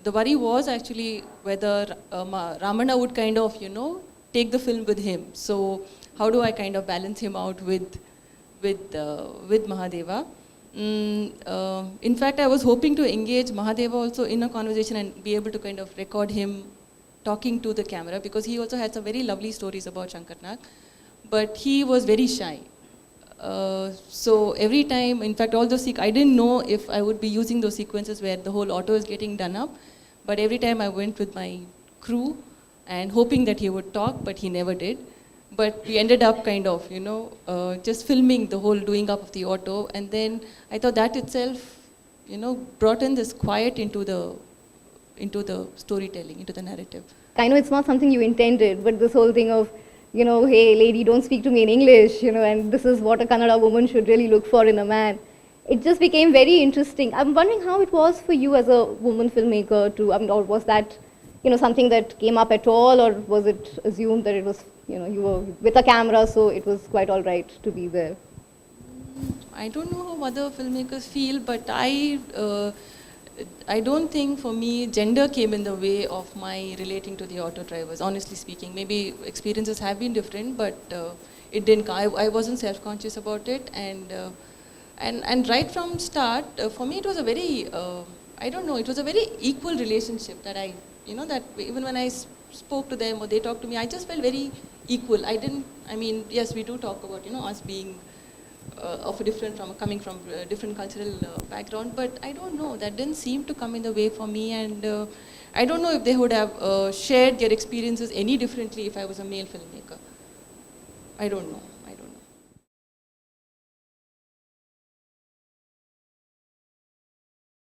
the worry was actually whether Ramana would kind of, take the film with him. So how do I kind of balance him out with Mahadeva? In fact, I was hoping to engage Mahadeva also in a conversation and be able to kind of record him talking to the camera, because he also had some very lovely stories about Shankarnag, but he was very shy. So every time, in fact, all those I didn't know if I would be using those sequences where the whole auto is getting done up, but every time I went with my crew and hoping that he would talk, but he never did. But we ended up kind of, just filming the whole doing up of the auto, and then I thought that itself, brought in this quiet into the storytelling, into the narrative. I know it's not something you intended, but this whole thing of, hey lady, don't speak to me in English, and this is what a Kannada woman should really look for in a man. It just became very interesting. I'm wondering how it was for you as a woman filmmaker or was that, something that came up at all, or was it assumed that it was, you were with a camera, so it was quite all right to be there? I don't know how other filmmakers feel, but I don't think for me gender came in the way of my relating to the auto drivers, honestly speaking. Maybe experiences have been different, but it didn't. I wasn't self-conscious about it, and right from start, for me it was a very, it was a very equal relationship that that even when I spoke to them or they talked to me, I just felt very equal. Yes, we do talk about, us being coming from a different cultural background, but I don't know, that didn't seem to come in the way for me, and I don't know if they would have shared their experiences any differently if I was a male filmmaker. I don't know.